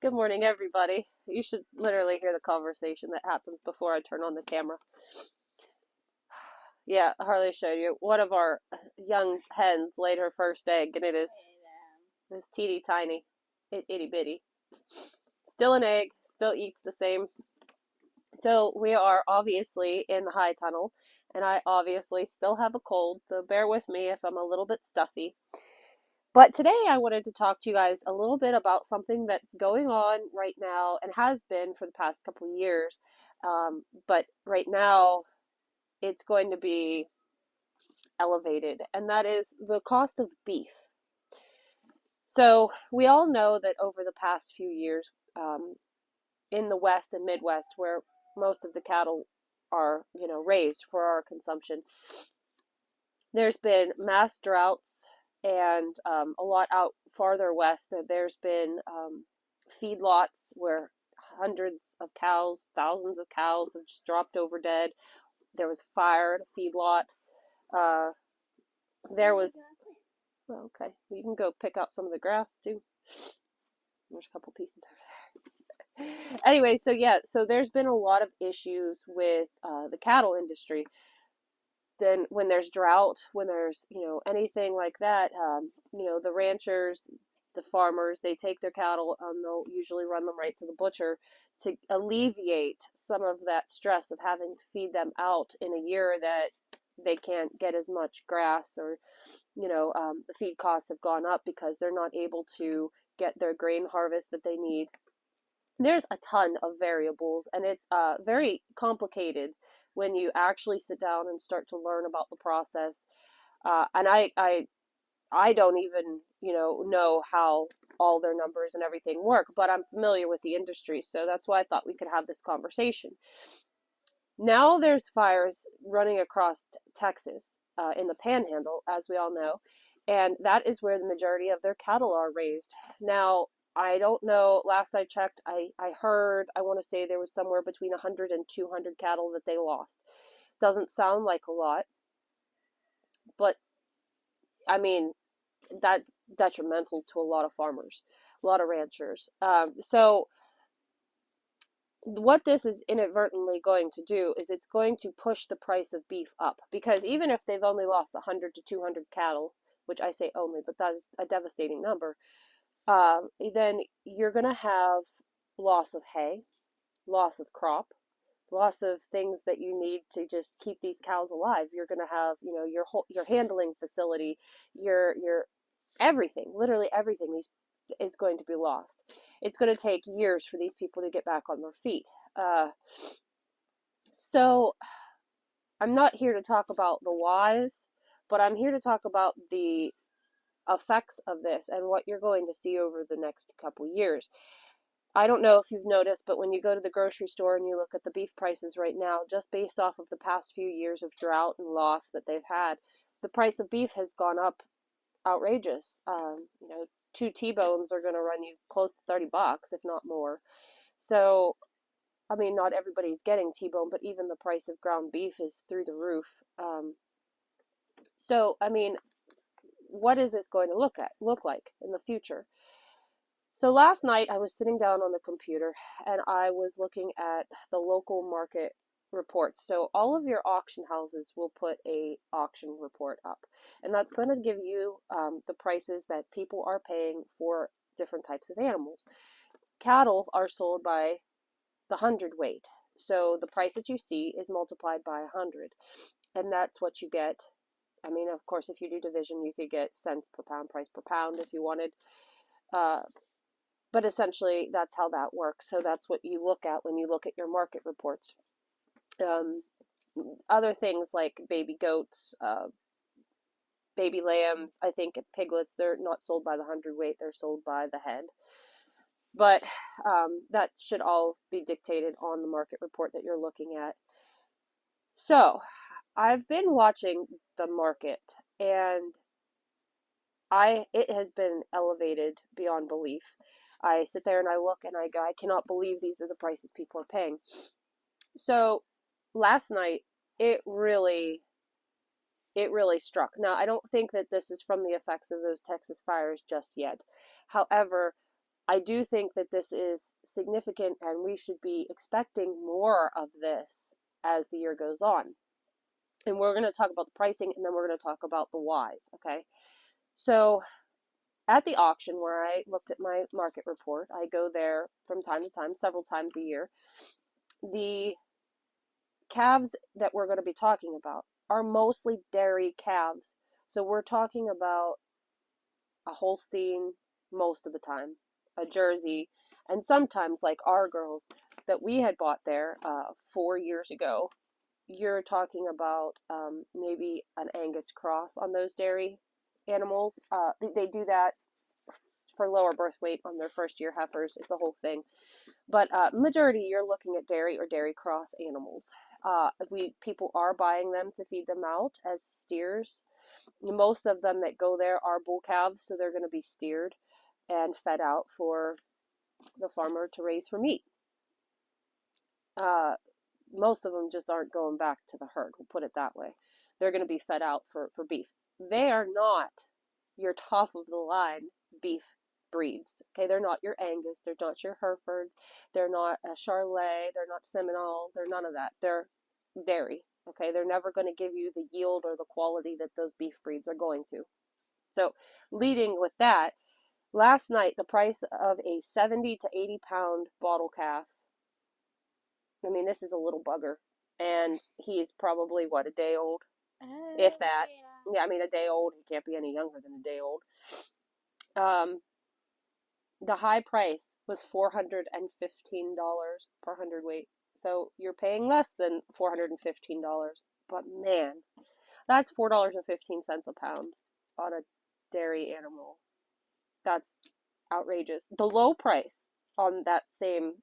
Good morning, everybody. You should literally hear the conversation that happens before I turn on the camera. Yeah, Harley showed you. One of our young hens laid her first egg, and it is teeny tiny, itty bitty. Still an egg, still eats the same. So we are obviously in the high tunnel, and I obviously still have a cold, so bear with me if I'm a little bit stuffy. But today I wanted to talk to you guys a little bit about something that's going on right now and has been for the past couple of years. But right now it's going to be elevated, and that is the cost of beef. So we all know that over the past few years, in the West and Midwest, where most of the cattle are, raised for our consumption, there's been mass droughts, and a lot out farther west, there's been feedlots where hundreds of cows, thousands of cows have just dropped over dead. There was a fire at a feedlot. Uh, there was, well, okay, you can go pick out some of the grass too. There's a couple pieces over there. Anyway, so yeah, so there's been a lot of issues with the cattle industry. Then when there's drought, when there's, anything like that, the ranchers, the farmers, they take their cattle and they'll usually run them right to the butcher to alleviate some of that stress of having to feed them out in a year that they can't get as much grass, or, the feed costs have gone up because they're not able to get their grain harvest that they need. There's a ton of variables, and it's very complicated when you actually sit down and start to learn about the process. And I don't even, know how all their numbers and everything work, but I'm familiar with the industry, so that's why I thought we could have this conversation. Now there's fires running across Texas, in the Panhandle, as we all know, and that is where the majority of their cattle are raised. Now, I don't know, last I checked, I heard, I want to say there was somewhere between 100 and 200 cattle that they lost. Doesn't sound like a lot, but I mean, that's detrimental to a lot of farmers, a lot of ranchers. So what this is inadvertently going to do is it's going to push the price of beef up, because even if they've only lost 100 to 200 cattle, which I say only, but that is a devastating number, then you're going to have loss of hay, loss of crop, loss of things that you need to just keep these cows alive. You're going to have, your handling facility, your everything, literally everything is going to be lost. It's going to take years for these people to get back on their feet. So I'm not here to talk about the whys, but I'm here to talk about the effects of this and what you're going to see over the next couple years. I don't know if you've noticed, but when you go to the grocery store and you look at the beef prices right now, just based off of the past few years of drought and loss that they've had, the price of beef has gone up outrageous. Two T-bones are going to run you close to $30, if not more. So, I mean, not everybody's getting T-bone, but even the price of ground beef is through the roof. So, I mean, what is this going to look like in the future? So last night I was sitting down on the computer and I was looking at the local market reports. So all of your auction houses will put a auction report up, and that's going to give you the prices that people are paying for different types of animals. Cattle are sold by the hundredweight. So the price that you see is multiplied by 100, and that's what you get. I mean, of course, if you do division, you could get cents per pound, price per pound if you wanted. But essentially, that's how that works. So that's what you look at when you look at your market reports. Other things like baby goats, baby lambs, I think piglets, they're not sold by the hundredweight, they're sold by the head. But that should all be dictated on the market report that you're looking at. So I've been watching the market, and it has been elevated beyond belief. I sit there and I look and I go, I cannot believe these are the prices people are paying. So last night, it really struck. Now, I don't think that this is from the effects of those Texas fires just yet. However, I do think that this is significant and we should be expecting more of this as the year goes on. And we're going to talk about the pricing and then we're going to talk about the whys, okay? So at the auction where I looked at my market report, I go there from time to time, several times a year. The calves that we're going to be talking about are mostly dairy calves. So we're talking about a Holstein most of the time, a Jersey, and sometimes like our girls that we had bought there 4 years ago, you're talking about maybe an Angus cross on those dairy animals. They do that for lower birth weight on their first year heifers. It's a whole thing. But majority, you're looking at dairy or dairy cross animals. People are buying them to feed them out as steers. Most of them that go there are bull calves, so they're going to be steered and fed out for the farmer to raise for meat. Most of them just aren't going back to the herd, we'll put it that way. They're going to be fed out for beef. They are not your top of the line beef breeds. Okay, they're not your Angus, they're not your Herefords, they're not a Charolais, they're not Seminole, they're none of that. They're dairy. Okay, they're never going to give you the yield or the quality that those beef breeds are going to. So, leading with that, last night the price of a 70 to 80 pound bottle calf, I mean, this is a little bugger, and he's probably, what, a day old? If that. Yeah, I mean, a day old. He can't be any younger than a day old. The high price was $415 per hundredweight. So you're paying less than $415, but man, that's $4.15 a pound on a dairy animal. That's outrageous. The low price on that same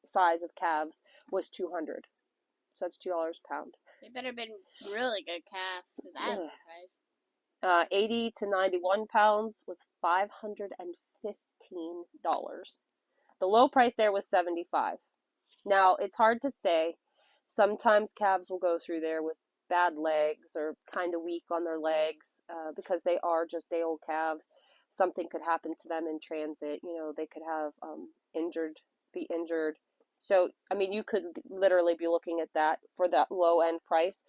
size of calves was $200. So that's $2 a pound. They better have been really good calves. So that's the price. 80 to 91 pounds was $515. The low price there was $75. Now, it's hard to say. Sometimes calves will go through there with bad legs or kind of weak on their legs because they are just day-old calves. Something could happen to them in transit. You know, they could have be injured. So, I mean, you could literally be looking at that for that low-end price.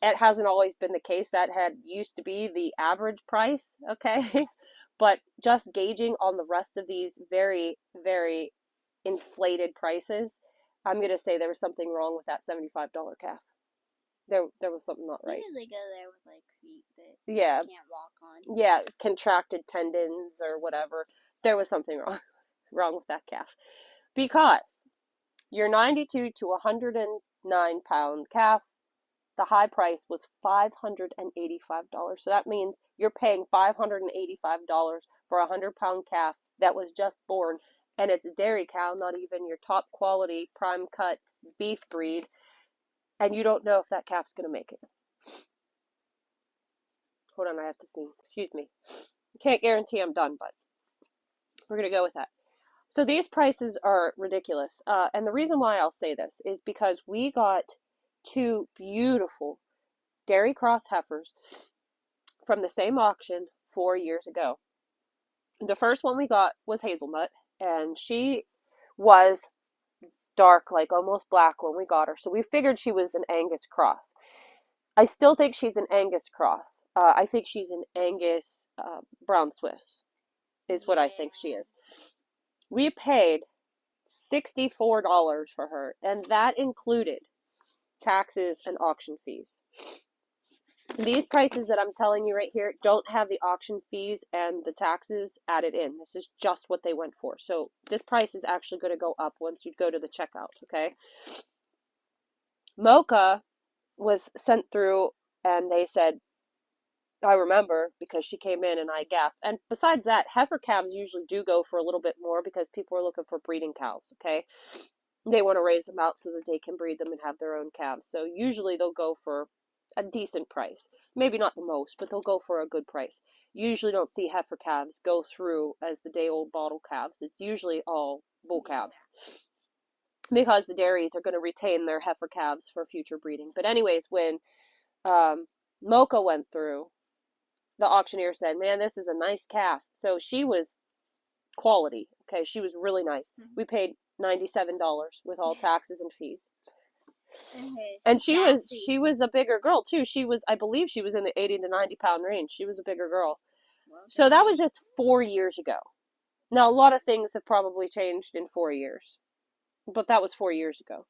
It hasn't always been the case. That had used to be the average price, okay? But just gauging on the rest of these very, very inflated prices, I'm going to say there was something wrong with that $75 calf. There was something not right. Usually go there with like feet that Yeah. you can't walk on. Yeah, contracted tendons or whatever. There was something wrong with that calf. Because your 92 to 109 pound calf, the high price was $585. So that means you're paying $585 for a 100-pound calf that was just born, and it's a dairy cow, not even your top quality prime cut beef breed, and you don't know if that calf's going to make it. Hold on, I have to sneeze. Excuse me. Can't guarantee I'm done, but we're going to go with that. So these prices are ridiculous, and the reason why I'll say this is because we got two beautiful dairy cross heifers from the same auction 4 years ago. The first one we got was Hazelnut, and she was dark, like almost black when we got her. So we figured she was an Angus cross. I still think she's an Angus cross. I think she's an Angus brown Swiss is what I think she is. We paid $64 for her, and that included taxes and auction fees. These prices that I'm telling you right here don't have the auction fees and the taxes added in. This is just what they went for. So this price is actually going to go up once you go to the checkout, okay? Mocha was sent through and they said, I remember because she came in and I gasped. And besides that, heifer calves usually do go for a little bit more because people are looking for breeding cows, okay? They want to raise them out so that they can breed them and have their own calves. So usually they'll go for a decent price. Maybe not the most, but they'll go for a good price. You usually don't see heifer calves go through as the day-old bottle calves. It's usually all bull calves because the dairies are going to retain their heifer calves for future breeding. But anyways, when Mocha went through, the auctioneer said, man, this is a nice calf. So she was quality, Okay, she was really nice. We paid $97 with all taxes and fees. And she was a bigger girl too. I believe she was in the 80 to 90 pound range. She was a bigger girl. So that was just 4 years ago. Now, a lot of things have probably changed in 4 years, but that was 4 years ago.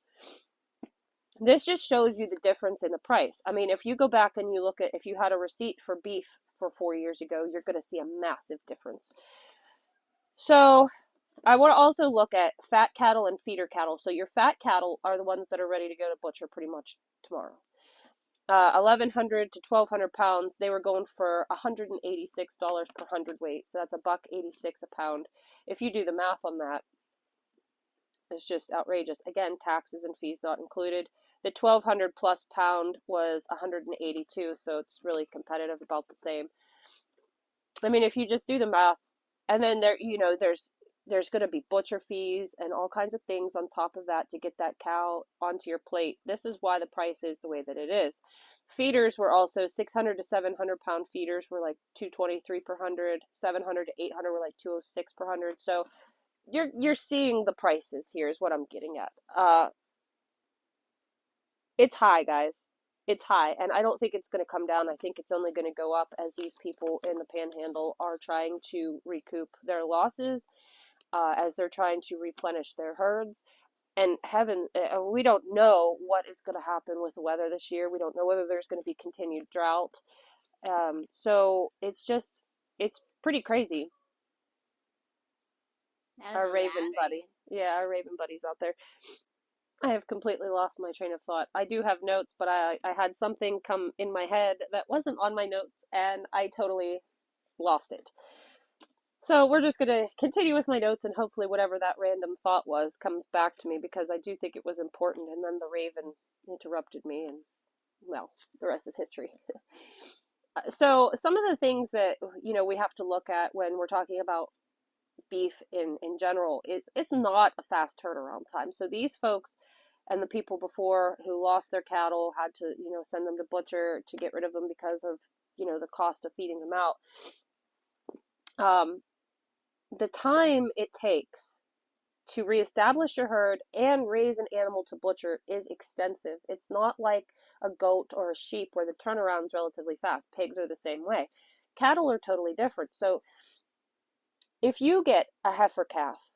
This just shows you the difference in the price. I mean, if you go back and you look at, if you had a receipt for beef for 4 years ago, you're going to see a massive difference. So I want to also look at fat cattle and feeder cattle. So your fat cattle are the ones that are ready to go to butcher pretty much tomorrow. 1,100 to 1,200 pounds, they were going for $186 per hundredweight. So that's $1.86 a pound. If you do the math on that, it's just outrageous. Again, taxes and fees not included. The 1,200 plus pound was 182, so it's really competitive, about the same. I mean, if you just do the math, and then there's going to be butcher fees and all kinds of things on top of that to get that cow onto your plate. This is why the price is the way that it is. Feeders were also 600 to 700 pound feeders were like $223 per hundred, 700 to 800 were like $206 per hundred. So you're seeing the prices here is what I'm getting at. It's high, guys. It's high, and I don't think it's going to come down. I think it's only going to go up as these people in the panhandle are trying to recoup their losses, as they're trying to replenish their herds. And we don't know what is going to happen with the weather this year. We don't know whether there's going to be continued drought. So it's pretty crazy. Our raven buddy. Yeah, our raven buddy's out there. I have completely lost my train of thought. I do have notes, but I had something come in my head that wasn't on my notes, and I totally lost it. So we're just going to continue with my notes, and hopefully whatever that random thought was comes back to me, because I do think it was important, and then the raven interrupted me, and, well, the rest is history. So some of the things that, we have to look at when we're talking about beef in general is it's not a fast turnaround time. So these folks and the people before who lost their cattle had to, send them to butcher to get rid of them because of, the cost of feeding them out. The time it takes to reestablish your herd and raise an animal to butcher is extensive. It's not like a goat or a sheep where the turnaround is relatively fast. Pigs are the same way. Cattle are totally different. So if you get a heifer calf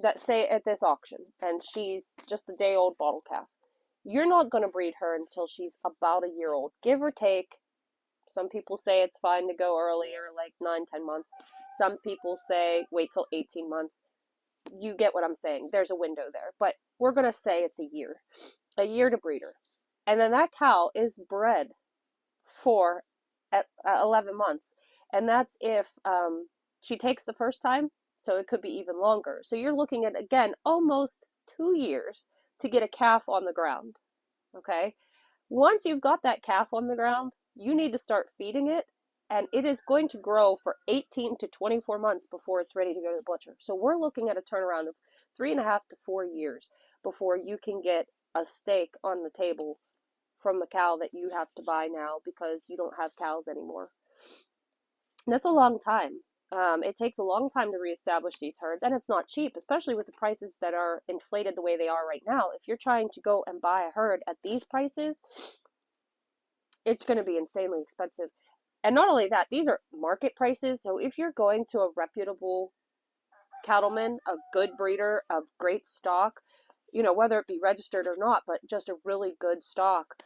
that, say, at this auction, and she's just a day-old bottle calf, you're not going to breed her until she's about a year old, give or take. Some people say it's fine to go earlier, like 9-10 months. Some people say wait till 18 months. You get what I'm saying. There's a window there. But we're going to say it's a year to breed her. And then that cow is bred for 11 months. And that's if she takes the first time, so it could be even longer. So you're looking at, again, almost 2 years to get a calf on the ground, okay? Once you've got that calf on the ground, you need to start feeding it, and it is going to grow for 18 to 24 months before it's ready to go to the butcher. So we're looking at a turnaround of 3.5 to 4 years before you can get a steak on the table from the cow that you have to buy now because you don't have cows anymore. And that's a long time. It takes a long time to reestablish these herds, and it's not cheap, especially with the prices that are inflated the way they are right now. If you're trying to go and buy a herd at these prices, it's going to be insanely expensive. And not only that, these are market prices. So if you're going to a reputable cattleman, a good breeder of great stock, whether it be registered or not, but just a really good stock,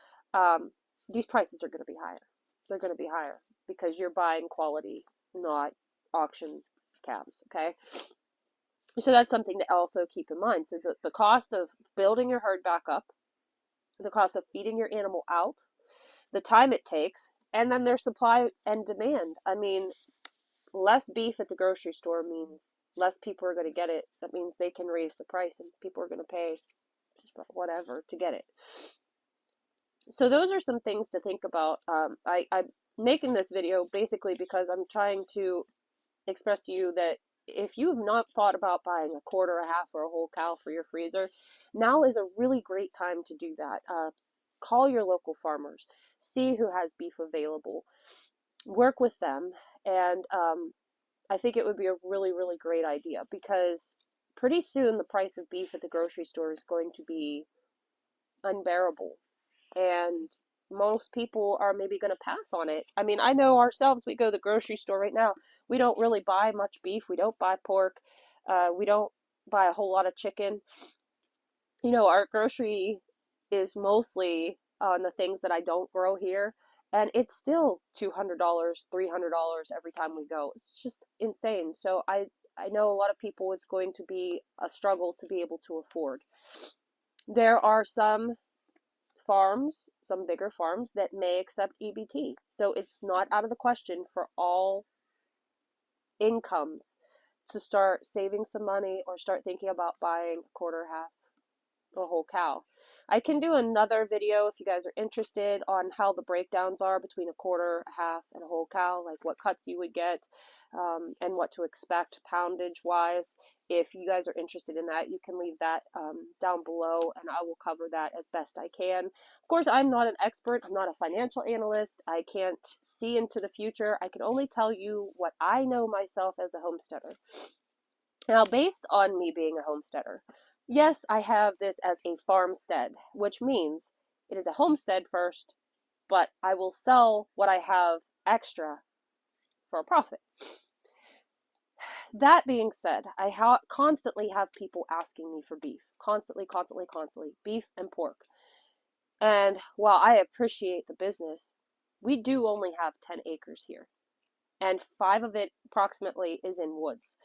these prices are going to be higher. They're going to be higher because you're buying quality, not auction calves, okay? So that's something to also keep in mind. So the cost of building your herd back up, the cost of feeding your animal out, the time it takes, and then their supply and demand. I mean, less beef at the grocery store means less people are going to get it. That means they can raise the price and people are going to pay whatever to get it. So those are some things to think about. I'm making this video basically because I'm trying to express to you that if you have not thought about buying a quarter, a half, or a whole cow for your freezer, now is a really great time to do that. Call your local farmers, see who has beef available, work with them, and I think it would be a really, really great idea, because pretty soon the price of beef at the grocery store is going to be unbearable. And most people are maybe going to pass on it. I mean, I know ourselves, we go to the grocery store right now. We don't really buy much beef. We don't buy pork. We don't buy a whole lot of chicken. You know, our grocery is mostly on the things that I don't grow here. And it's still $200, $300 every time we go. It's just insane. So I know a lot of people, it's going to be a struggle to be able to afford. There are some farms, some bigger farms, that may accept EBT. So it's not out of the question for all incomes to start saving some money or start thinking about buying a quarter, half, a whole cow. I can do another video if you guys are interested on how the breakdowns are between a quarter, a half, and a whole cow, like what cuts you would get, and what to expect poundage wise. If you guys are interested in that, you can leave that down below, and I will cover that as best I can. Of course, I'm not an expert. I'm not a financial analyst. I can't see into the future. I can only tell you what I know myself as a homesteader. Now, based on me being a homesteader, yes, I have this as a farmstead, which means it is a homestead first, but I will sell what I have extra for a profit. That being said, I constantly have people asking me for beef. Constantly, constantly, constantly. Beef and pork. And while I appreciate the business, we do only have 10 acres here. And 5 of it approximately is in woods.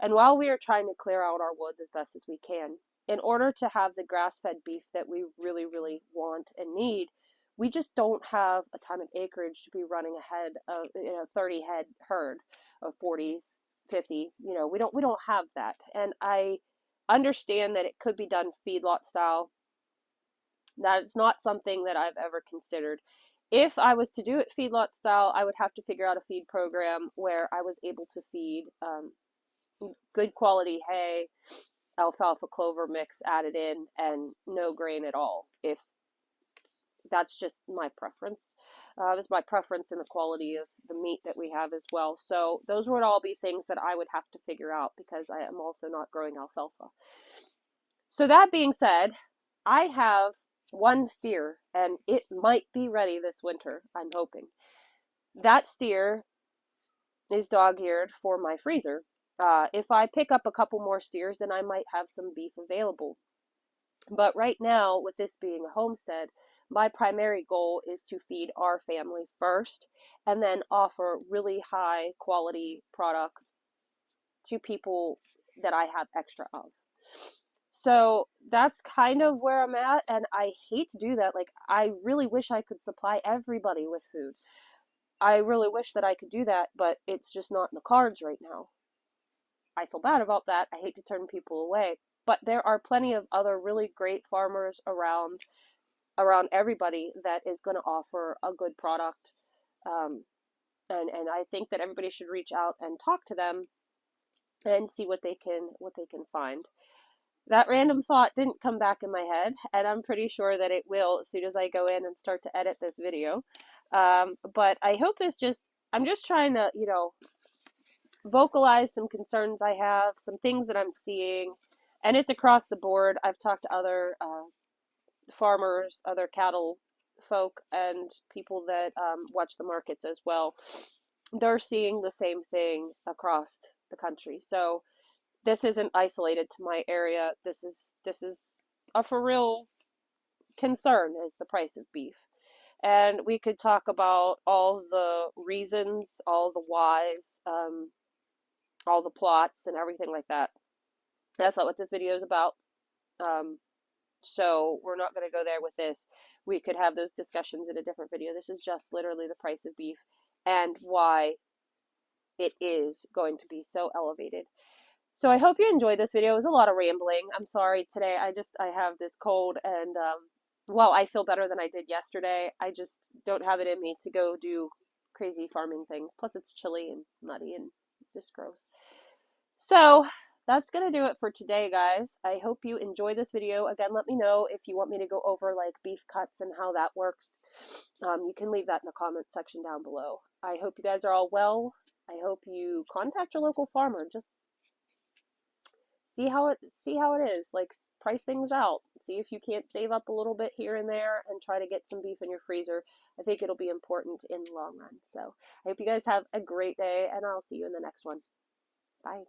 And while we are trying to clear out our woods as best as we can, in order to have the grass-fed beef that we really, really want and need, we just don't have a ton of acreage to be running ahead of 30 head herd of 40s, 50. We don't have that. And I understand that it could be done feedlot style. That is not something that I've ever considered. If I was to do it feedlot style, I would have to figure out a feed program where I was able to feed good quality hay, alfalfa clover mix added in, and no grain at all. If that's just my preference. It's my preference in the quality of the meat that we have as well. So those would all be things that I would have to figure out, because I am also not growing alfalfa. So that being said, I have one steer, and it might be ready this winter, I'm hoping. That steer is dog-eared for my freezer. If I pick up a couple more steers, then I might have some beef available. But right now, with this being a homestead, my primary goal is to feed our family first, and then offer really high quality products to people that I have extra of. So that's kind of where I'm at, and I hate to do that. Like, I really wish I could supply everybody with food. I really wish that I could do that, but it's just not in the cards right now. I feel bad about that. I hate to turn people away, but there are plenty of other really great farmers around everybody that is going to offer a good product. And I think that everybody should reach out and talk to them and see what they can find. That random thought didn't come back in my head, and I'm pretty sure that it will as soon as I go in and start to edit this video. But I hope I'm just trying to, vocalize some concerns I have, some things that I'm seeing, and it's across the board. I've talked to other farmers, other cattle folk, and people that watch the markets as well. They're seeing the same thing across the country. So this isn't isolated to my area. This is a for real concern, is the price of beef. And we could talk about all the reasons, all the whys, all the plots and everything like that. That's not what this video is about. So we're not going to go there with this. We could have those discussions in a different video. This is just literally the price of beef and why it is going to be so elevated. So I hope you enjoyed this video. It was a lot of rambling. I'm sorry today. I have this cold, and while I feel better than I did yesterday, I just don't have it in me to go do crazy farming things. Plus it's chilly and muddy and just gross. So that's going to do it for today, guys. I hope you enjoyed this video. Again, let me know if you want me to go over like beef cuts and how that works. You can leave that in the comment section down below. I hope you guys are all well. I hope you contact your local farmer. Just see how it is. Like, price things out. See if you can't save up a little bit here and there and try to get some beef in your freezer. I think it'll be important in the long run. So I hope you guys have a great day, and I'll see you in the next one. Bye.